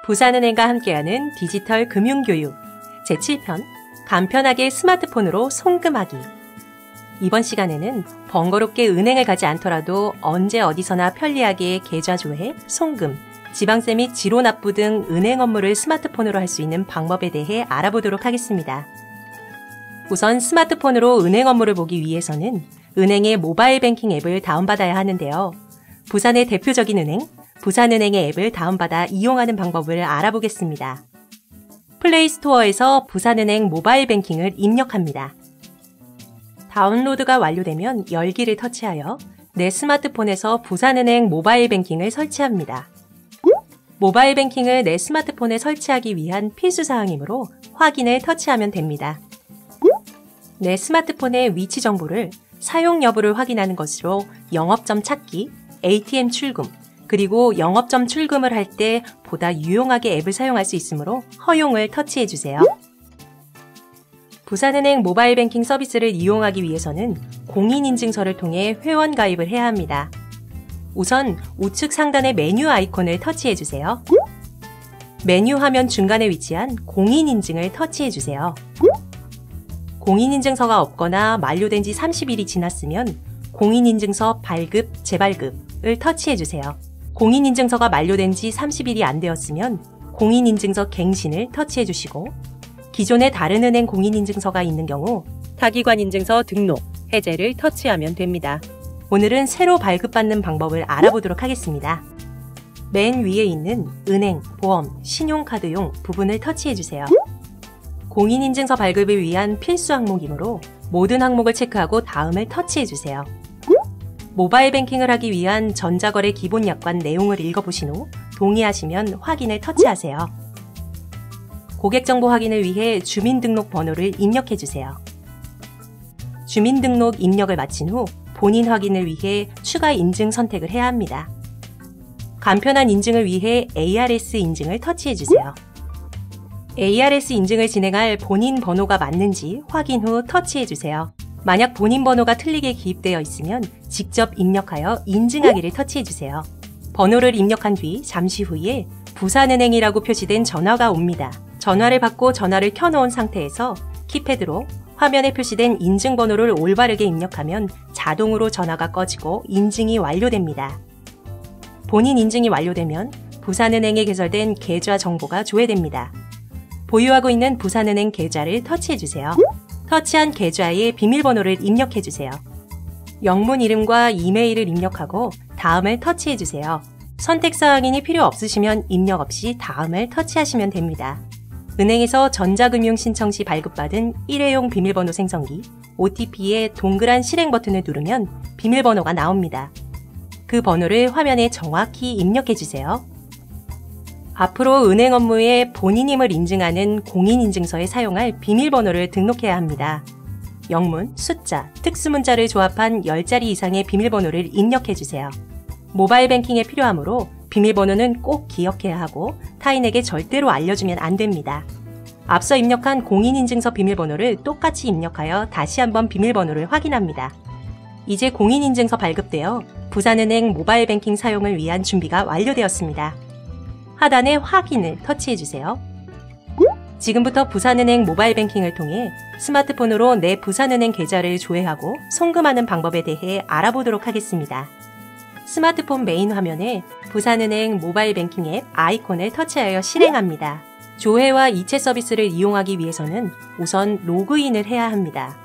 부산은행과 함께하는 디지털 금융교육 제7편 간편하게 스마트폰으로 송금하기. 이번 시간에는 번거롭게 은행을 가지 않더라도 언제 어디서나 편리하게 계좌 조회, 송금, 지방세 및 지로납부 등 은행 업무를 스마트폰으로 할 수 있는 방법에 대해 알아보도록 하겠습니다. 우선 스마트폰으로 은행 업무를 보기 위해서는 은행의 모바일 뱅킹 앱을 다운받아야 하는데요. 부산의 대표적인 은행, 부산은행의 앱을 다운받아 이용하는 방법을 알아보겠습니다. 플레이스토어에서 부산은행 모바일 뱅킹을 입력합니다. 다운로드가 완료되면 열기를 터치하여 내 스마트폰에서 부산은행 모바일 뱅킹을 설치합니다. 모바일 뱅킹을 내 스마트폰에 설치하기 위한 필수사항이므로 확인을 터치하면 됩니다. 내 스마트폰의 위치 정보를 사용 여부를 확인하는 것으로 영업점 찾기, ATM 출금, 그리고 영업점 출금을 할 때 보다 유용하게 앱을 사용할 수 있으므로 허용을 터치해주세요. 부산은행 모바일 뱅킹 서비스를 이용하기 위해서는 공인인증서를 통해 회원 가입을 해야 합니다. 우선 우측 상단의 메뉴 아이콘을 터치해주세요. 메뉴 화면 중간에 위치한 공인인증을 터치해주세요. 공인인증서가 없거나 만료된 지 30일이 지났으면 공인인증서 발급, 재발급을 터치해주세요. 공인인증서가 만료된 지 30일이 안 되었으면 공인인증서 갱신을 터치해주시고, 기존에 다른 은행 공인인증서가 있는 경우 타기관 인증서 등록, 해제를 터치하면 됩니다. 오늘은 새로 발급받는 방법을 알아보도록 하겠습니다. 맨 위에 있는 은행, 보험, 신용카드용 부분을 터치해주세요. 공인인증서 발급을 위한 필수 항목이므로 모든 항목을 체크하고 다음을 터치해주세요. 모바일 뱅킹을 하기 위한 전자거래 기본 약관 내용을 읽어보신 후 동의하시면 확인을 터치하세요. 고객정보 확인을 위해 주민등록번호를 입력해주세요. 주민등록 입력을 마친 후 본인 확인을 위해 추가 인증 선택을 해야 합니다. 간편한 인증을 위해 ARS 인증을 터치해주세요. ARS 인증을 진행할 본인 번호가 맞는지 확인 후 터치해주세요. 만약 본인 번호가 틀리게 기입되어 있으면 직접 입력하여 인증하기를 터치해주세요. 번호를 입력한 뒤 잠시 후에 부산은행이라고 표시된 전화가 옵니다. 전화를 받고 전화를 켜놓은 상태에서 키패드로 화면에 표시된 인증번호를 올바르게 입력하면 자동으로 전화가 꺼지고 인증이 완료됩니다. 본인 인증이 완료되면 부산은행에 개설된 계좌 정보가 조회됩니다. 보유하고 있는 부산은행 계좌를 터치해주세요. 터치한 계좌의 비밀번호를 입력해주세요. 영문 이름과 이메일을 입력하고 다음을 터치해주세요. 선택사항이 필요 없으시면 입력 없이 다음을 터치하시면 됩니다. 은행에서 전자금융 신청 시 발급받은 일회용 비밀번호 생성기, OTP의 동그란 실행 버튼을 누르면 비밀번호가 나옵니다. 그 번호를 화면에 정확히 입력해주세요. 앞으로 은행 업무에 본인임을 인증하는 공인인증서에 사용할 비밀번호를 등록해야 합니다. 영문, 숫자, 특수문자를 조합한 10자리 이상의 비밀번호를 입력해주세요. 모바일 뱅킹에 필요하므로 비밀번호는 꼭 기억해야 하고 타인에게 절대로 알려주면 안 됩니다. 앞서 입력한 공인인증서 비밀번호를 똑같이 입력하여 다시 한번 비밀번호를 확인합니다. 이제 공인인증서 발급되어 부산은행 모바일 뱅킹 사용을 위한 준비가 완료되었습니다. 하단의 확인을 터치해주세요. 지금부터 부산은행 모바일 뱅킹을 통해 스마트폰으로 내 부산은행 계좌를 조회하고 송금하는 방법에 대해 알아보도록 하겠습니다. 스마트폰 메인 화면에 부산은행 모바일 뱅킹 앱 아이콘을 터치하여 실행합니다. 조회와 이체 서비스를 이용하기 위해서는 우선 로그인을 해야 합니다.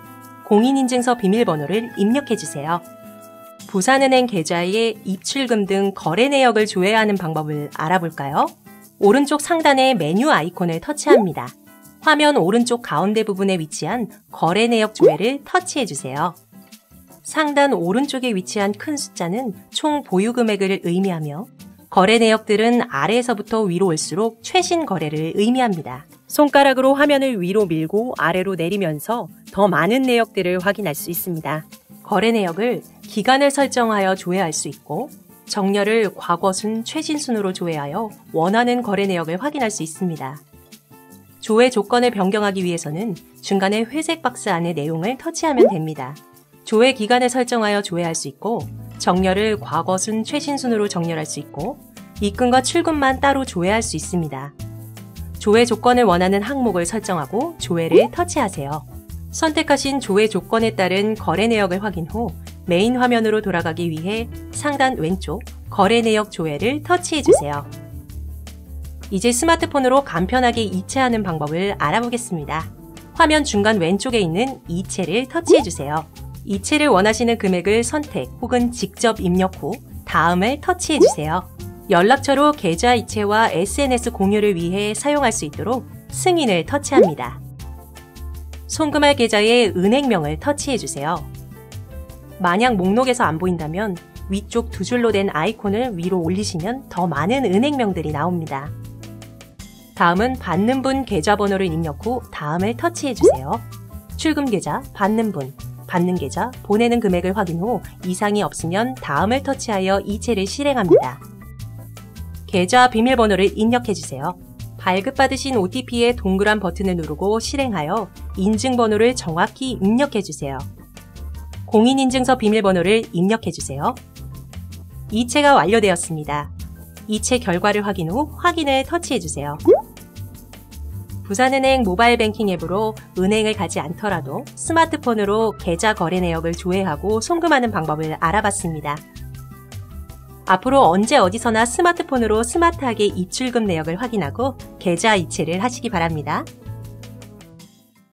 공인인증서 비밀번호를 입력해주세요. 부산은행 계좌의 입출금 등 거래 내역을 조회하는 방법을 알아볼까요? 오른쪽 상단의 메뉴 아이콘을 터치합니다. 화면 오른쪽 가운데 부분에 위치한 거래 내역 조회를 터치해주세요. 상단 오른쪽에 위치한 큰 숫자는 총 보유 금액을 의미하며 거래 내역들은 아래에서부터 위로 올수록 최신 거래를 의미합니다. 손가락으로 화면을 위로 밀고 아래로 내리면서 더 많은 내역들을 확인할 수 있습니다. 거래 내역을 기간을 설정하여 조회할 수 있고 정렬을 과거순, 최신순으로 조회하여 원하는 거래 내역을 확인할 수 있습니다. 조회 조건을 변경하기 위해서는 중간에 회색 박스 안의 내용을 터치하면 됩니다. 조회 기간을 설정하여 조회할 수 있고 정렬을 과거순, 최신순으로 정렬할 수 있고 입금과 출금만 따로 조회할 수 있습니다. 조회 조건을 원하는 항목을 설정하고 조회를 터치하세요. 선택하신 조회 조건에 따른 거래 내역을 확인 후 메인 화면으로 돌아가기 위해 상단 왼쪽 거래 내역 조회를 터치해주세요. 이제 스마트폰으로 간편하게 이체하는 방법을 알아보겠습니다. 화면 중간 왼쪽에 있는 이체를 터치해주세요. 이체를 원하시는 금액을 선택 혹은 직접 입력 후 다음을 터치해주세요. 연락처로 계좌 이체와 SNS 공유를 위해 사용할 수 있도록 승인을 터치합니다. 송금할 계좌의 은행명을 터치해주세요. 만약 목록에서 안 보인다면 위쪽 두 줄로 된 아이콘을 위로 올리시면 더 많은 은행명들이 나옵니다. 다음은 받는 분 계좌번호를 입력 후 다음을 터치해주세요. 출금 계좌, 받는 분, 받는 계좌, 보내는 금액을 확인 후 이상이 없으면 다음을 터치하여 이체를 실행합니다. 계좌 비밀번호를 입력해주세요. 발급받으신 OTP의 동그란 버튼을 누르고 실행하여 인증번호를 정확히 입력해주세요. 공인인증서 비밀번호를 입력해주세요. 이체가 완료되었습니다. 이체 결과를 확인 후 확인을 터치해주세요. 부산은행 모바일 뱅킹 앱으로 은행을 가지 않더라도 스마트폰으로 계좌 거래 내역을 조회하고 송금하는 방법을 알아봤습니다. 앞으로 언제 어디서나 스마트폰으로 스마트하게 입출금 내역을 확인하고 계좌 이체를 하시기 바랍니다.